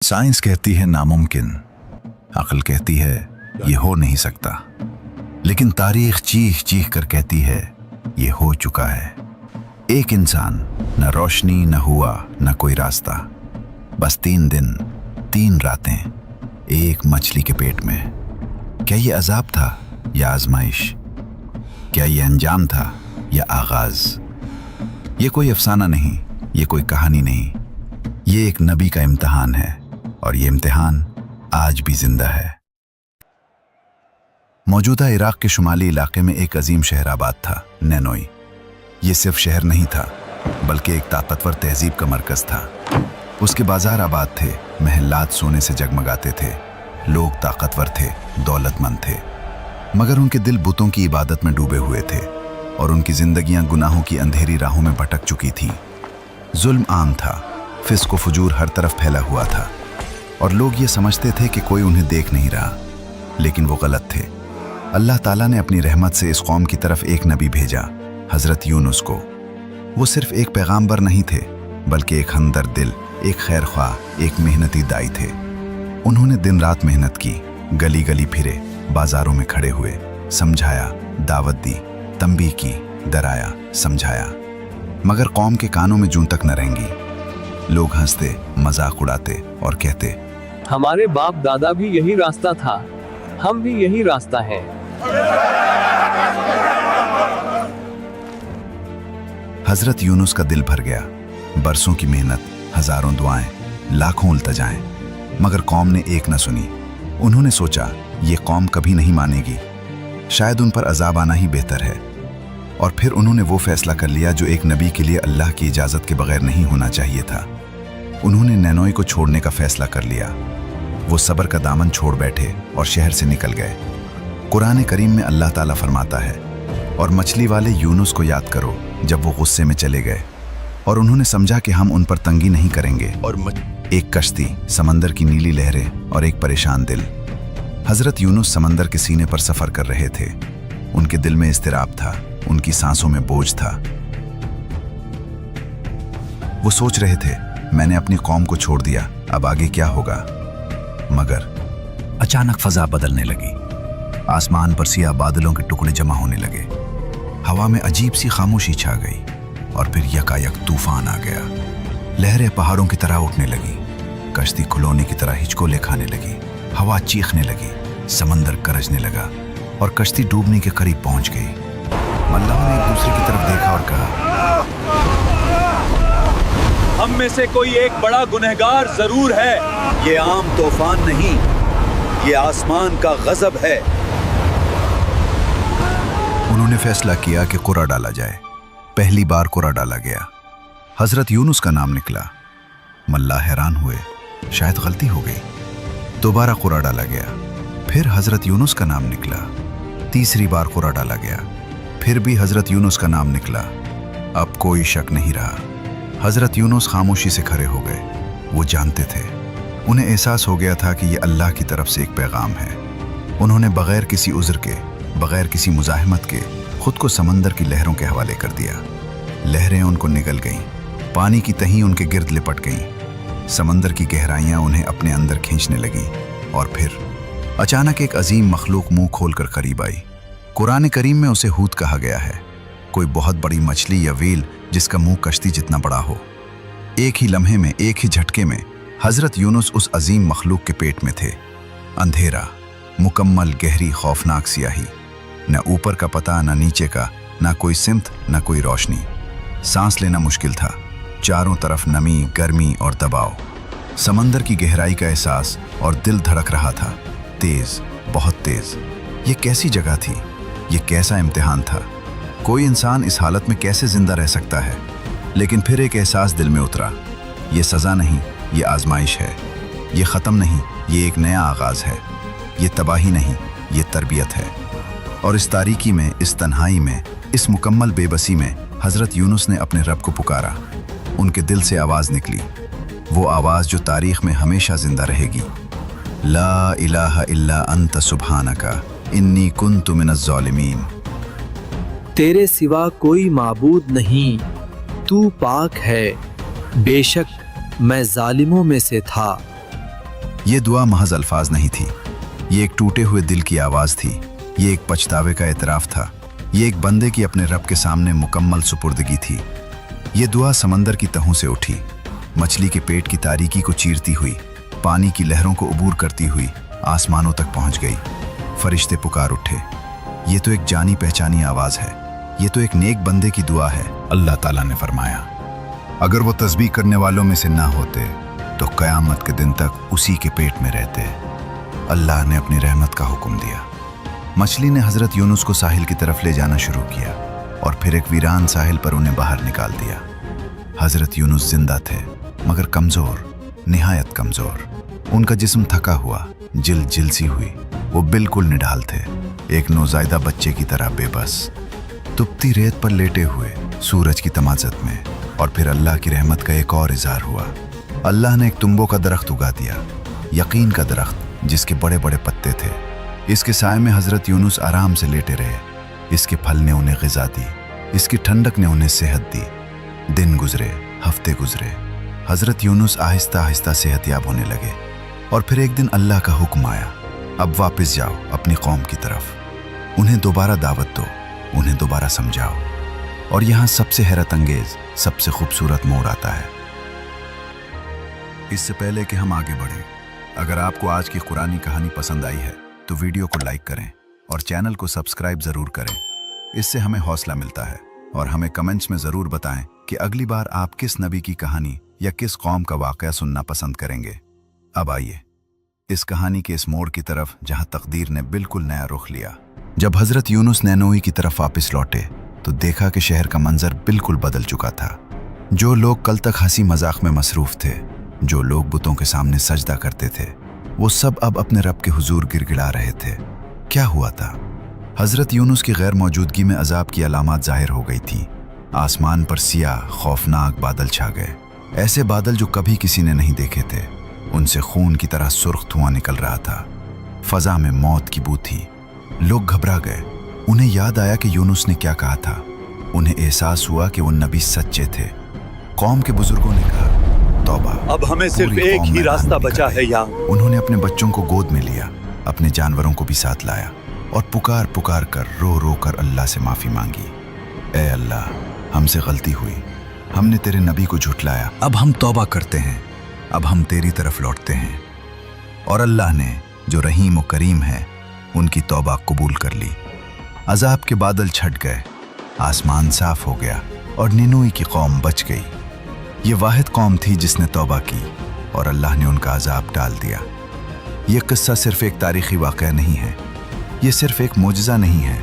Science कहती है नामुमकिन, अक्ल कहती है ये हो नहीं सकता, लेकिन तारीख चीख चीख कर कहती है ये हो चुका है। एक इंसान, न रोशनी न हुआ न कोई रास्ता, बस 3 दिन 3 रातें एक मछली के पेट में। क्या ये अजाब था या आजमाइश? क्या ये अंजाम था या आगाज? ये कोई अफसाना नहीं, ये कोई कहानी नहीं, ये एक नबी का इम्तिहान है, और ये इम्तिहान आज भी जिंदा है। मौजूदा इराक के शुमाली इलाके में एक अजीम शहर आबाद था, नैनोई। ये सिर्फ शहर नहीं था, बल्कि एक ताकतवर तहजीब का मरकज था। उसके बाजार आबाद थे, महल्लात सोने से जगमगाते थे, लोग ताकतवर थे, दौलतमंद थे, मगर उनके दिल बुतों की इबादत में डूबे हुए थे और उनकी जिंदगियां गुनाहों की अंधेरी राहों में भटक चुकी थी। जुल्म आम था, फिस्क व फुजूर हर तरफ फैला हुआ था, और लोग ये समझते थे कि कोई उन्हें देख नहीं रहा, लेकिन वो गलत थे। अल्लाह ताला ने अपनी रहमत से इस कौम की तरफ एक नबी भेजा, हजरत यूनुस को। वो सिर्फ एक पैगाम्बर नहीं थे, बल्कि एक हमदर्द दिल, एक खैर ख्वाह, एक मेहनती दाई थे। उन्होंने दिन रात मेहनत की, गली गली फिरे, बाजारों में खड़े हुए, समझाया, दावत दी, तंबीह की, डराया, समझाया, मगर कौम के कानों में जूं तक न रहेंगी। लोग हंसते, मजाक उड़ाते और कहते, हमारे बाप दादा भी यही रास्ता था, हम भी यही रास्ता है। हजरत यूनुस का दिल भर गया। बरसों की मेहनत, हजारों दुआएं, लाखों उल्तजाएं, मगर कौम ने एक न सुनी। उन्होंने सोचा ये कौम कभी नहीं मानेगी, शायद उन पर अजाब आना ही बेहतर है। और फिर उन्होंने वो फैसला कर लिया जो एक नबी के लिए अल्लाह की इजाजत के बगैर नहीं होना चाहिए था। उन्होंने नैनोई को छोड़ने का फैसला कर लिया। वो सब्र का दामन छोड़ बैठे और शहर से निकल गए। कुरान करीम में अल्लाह ताला फरमाता है, और मछली वाले यूनुस को याद करो जब वो गुस्से में चले गए और उन्होंने समझा कि हम उन पर तंगी नहीं करेंगे। और एक कश्ती, समंदर की नीली लहरें और एक परेशान दिल। हजरत यूनुस समंदर के सीने पर सफर कर रहे थे। उनके दिल में इस्तिराब था, उनकी सांसों में बोझ था। वो सोच रहे थे, मैंने अपनी कौम को छोड़ दिया, अब आगे क्या होगा? मगर अचानक फजा बदलने लगी। आसमान पर सियाह बादलों के टुकड़े जमा होने लगे। हवा में अजीब सी खामोशी छा गई, और फिर यकायक तूफान आ गया। लहरें पहाड़ों की तरह उठने लगी, कश्ती खिलौने की तरह हिचकोले खाने लगी, हवा चीखने लगी, समंदर गरजने लगा, और कश्ती डूबने के करीब पहुंच गई। मल्लाहों ने एक दूसरे की तरफ देखा और कहा, हम में से कोई एक बड़ा गुनहगार जरूर है। ये आम तूफान नहीं, ये आसमान का गजब है। उन्होंने फैसला किया कि कुरा डाला जाए। पहली बार कुरा डाला गया। हजरत यूनुस का नाम निकला। मल्लाह हैरान हुए, शायद गलती हो गई। दोबारा कुरा डाला गया। फिर हजरत यूनुस का नाम निकला। तीसरी बार कुरा डाला गया। फिर भी हजरत यूनुस का नाम निकला। अब कोई शक नहीं रहा। हजरत यूनुस खामोशी से खड़े हो गए। वो जानते थे, उन्हें एहसास हो गया था कि ये अल्लाह की तरफ से एक पैगाम है। उन्होंने बगैर किसी उज़्र के, बगैर किसी मुज़ाहमत के खुद को समंदर की लहरों के हवाले कर दिया। लहरें उनको निगल गईं, पानी की तहीं उनके गिर्द लिपट गईं, समंदर की गहराइयां उन्हें अपने अंदर खींचने लगीं। और फिर अचानक एक अजीम मखलूक मुंह खोलकर करीब आई। कुरान करीम में उसे हूत कहा गया है, कोई बहुत बड़ी मछली या व्हेल जिसका मुंह कश्ती जितना बड़ा हो। एक ही लम्हे में, एक ही झटके में हजरत यूनुस उस अजीम मखलूक के पेट में थे। अंधेरा, मुकम्मल गहरी खौफनाक सियाही, न ऊपर का पता न नीचे का, न कोई सिमत न कोई रोशनी। सांस लेना मुश्किल था, चारों तरफ नमी, गर्मी और दबाव। समंदर की गहराई का एहसास, और दिल धड़क रहा था, तेज, बहुत तेज। ये कैसी जगह थी? ये कैसा इम्तिहान था? कोई इंसान इस हालत में कैसे जिंदा रह सकता है? लेकिन फिर एक एहसास दिल में उतरा, ये सज़ा नहीं, ये आजमाइश है। ये ख़त्म नहीं, ये एक नया आगाज़ है। ये तबाही नहीं, ये तरबियत है। और इस तारीकी में, इस तन्हाई में, इस मुकम्मल बेबसी में हज़रत यूनुस ने अपने रब को पुकारा। उनके दिल से आवाज़ निकली, वो आवाज़ जो तारीख़ में हमेशा ज़िंदा रहेगी। ला इलाहा इल्ला अंत सुब्हानका इन्नी कुन्तु मिनज़ ज़ालिमीन। तेरे सिवा कोई माबूद नहीं, तू पाक है, बेशक मैं जालिमों में से था। ये दुआ महज अल्फाज नहीं थी, ये एक टूटे हुए दिल की आवाज़ थी, ये एक पछतावे का एतराफ़ था, ये एक बंदे की अपने रब के सामने मुकम्मल सुपुर्दगी थी। ये दुआ समंदर की तहों से उठी, मछली के पेट की तारीकी को चीरती हुई, पानी की लहरों को उबूर करती हुई आसमानों तक पहुंच गई। फरिश्ते पुकार उठे, ये तो एक जानी पहचानी आवाज़ है, ये तो एक नेक बंदे की दुआ है। अल्लाह ताला ने फरमाया, अगर वो तस्बीह करने वालों में से ना होते तो क़यामत के दिन तक उसी के पेट में रहते। अल्लाह ने अपनी रहमत का हुक्म दिया। मछली ने हज़रत यूनुस को साहिल की तरफ ले जाना शुरू किया और फिर एक वीरान साहिल पर उन्हें बाहर निकाल दिया। हज़रत यूनुस जिंदा थे मगर कमज़ोर, निहायत कमज़ोर। उनका जिस्म थका हुआ, जिल्द जिलसी हुई, वो बिल्कुल निढाल थे, एक नौज़ायदा बच्चे की तरह बेबस, तुपती रेत पर लेटे हुए सूरज की तमाज़त में। और फिर अल्लाह की रहमत का एक और इज़हार हुआ। अल्लाह ने एक तुंबों का दरख्त उगा दिया, यकीन का दरख्त, जिसके बड़े बड़े पत्ते थे। इसके साए में हज़रत यूनुस आराम से लेटे रहे। इसके फल ने उन्हें ग़िज़ा दी, इसकी ठंडक ने उन्हें सेहत दी। दिन गुजरे, हफ्ते गुजरे, हज़रत यूनुस आहिस्ता आहिस्ता सेहतयाब होने लगे। और फिर एक दिन अल्लाह का हुक्म आया, अब वापस जाओ अपनी कौम की तरफ, उन्हें दोबारा दावत दो, उन्हें दोबारा समझाओ। और यहाँ सबसे हैरत अंगेज, सबसे खूबसूरत मोड़ आता है। इससे पहले कि हम आगे बढ़ें, अगर आपको आज की कुरानी कहानी पसंद आई है तो वीडियो को लाइक करें और चैनल को सब्सक्राइब ज़रूर करें। इससे हमें हौसला मिलता है। और हमें कमेंट्स में ज़रूर बताएं कि अगली बार आप किस नबी की कहानी या किस कौम का वाक़या सुनना पसंद करेंगे। अब आइए इस कहानी के इस मोड़ की तरफ जहाँ तकदीर ने बिल्कुल नया रुख लिया। जब हज़रत यूनुस नैनोई की तरफ वापस लौटे तो देखा कि शहर का मंजर बिल्कुल बदल चुका था। जो लोग कल तक हंसी मजाक में मसरूफ़ थे, जो लोग बुतों के सामने सजदा करते थे, वो सब अब अपने रब के हुजूर गिड़गिड़ा रहे थे। क्या हुआ था? हज़रत यूनुस की गैर मौजूदगी में अजाब की अलामात ज़ाहिर हो गई थी। आसमान पर सियाह खौफनाक बादल छा गए, ऐसे बादल जो कभी किसी ने नहीं देखे थे। उनसे खून की तरह सुर्ख धुआं निकल रहा था। फ़ज़ा में मौत की बू थी। लोग घबरा गए। उन्हें याद आया कि यूनुस ने क्या कहा था। उन्हें एहसास हुआ कि वो नबी सच्चे थे। कौम के बुजुर्गों ने कहा, तौबा, अब हमें सिर्फ एक ही रास्ता बचा है यहाँ। उन्होंने अपने बच्चों को गोद में लिया, अपने जानवरों को भी साथ लाया और पुकार पुकार कर रो रो कर अल्लाह से माफ़ी मांगी। ए अल्लाह, हमसे गलती हुई, हमने तेरे नबी को झुठलाया, अब हम तौबा करते हैं, अब हम तेरी तरफ लौटते हैं। और अल्लाह ने, जो रहीम व करीम है, उनकी तौबा कबूल कर ली। अजाब के बादल छट गए, आसमान साफ हो गया और निनोई की कौम बच गई। ये वाहिद कौम थी जिसने तौबा की और अल्लाह ने उनका अजाब टाल दिया। ये किस्सा सिर्फ एक तारीख़ी वाक़या नहीं है, ये सिर्फ एक मोजज़ा नहीं है,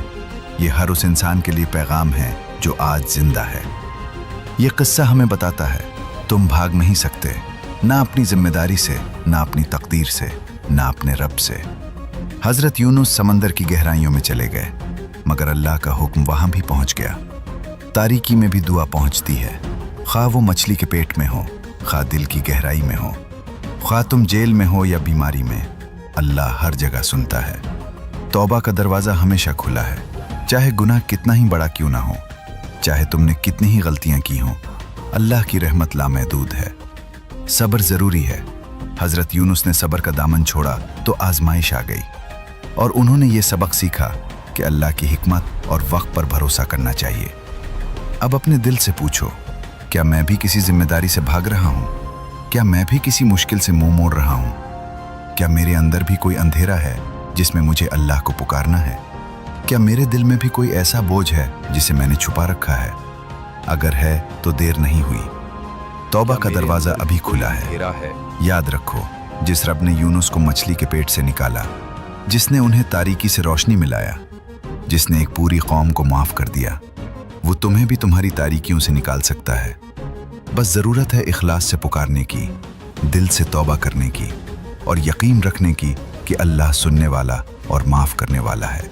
ये हर उस इंसान के लिए पैगाम है जो आज जिंदा है। ये किस्सा हमें बताता है, तुम भाग नहीं सकते, ना अपनी जिम्मेदारी से, ना अपनी तकदीर से, ना अपने रब से। हज़रत यूनुस समंदर की गहराइयों में चले गए, मगर अल्लाह का हुक्म वहाँ भी पहुँच गया। तारीकी में भी दुआ पहुँचती है, खा वो मछली के पेट में हो, खा दिल की गहराई में हो, खा तुम जेल में हो या बीमारी में, अल्लाह हर जगह सुनता है। तौबा का दरवाज़ा हमेशा खुला है, चाहे गुनाह कितना ही बड़ा क्यों ना हो, चाहे तुमने कितनी ही गलतियाँ की हों, अल्लाह की रहमत लामहदूद है। सब्र ज़रूरी है। हज़रत यूनुस ने सब्र का दामन छोड़ा तो आजमाइश आ गई और उन्होंने ये सबक सीखा कि अल्लाह की हिकमत और वक्त पर भरोसा करना चाहिए। अब अपने दिल से पूछो, क्या मैं भी किसी जिम्मेदारी से भाग रहा हूँ? क्या मैं भी किसी मुश्किल से मुंह मोड़ रहा हूँ? क्या मेरे अंदर भी कोई अंधेरा है जिसमें मुझे अल्लाह को पुकारना है? क्या मेरे दिल में भी कोई ऐसा बोझ है जिसे मैंने छुपा रखा है? अगर है तो देर नहीं हुई, तौबा का दरवाज़ा अभी खुला है। याद रखो, जिस रब ने यूनुस को मछली के पेट से निकाला, जिसने उन्हें तारीकी से रोशनी मिलाया, जिसने एक पूरी कौम को माफ़ कर दिया, वो तुम्हें भी तुम्हारी तारीकियों से निकाल सकता है। बस ज़रूरत है इखलास से पुकारने की, दिल से तौबा करने की और यकीन रखने की कि अल्लाह सुनने वाला और माफ़ करने वाला है।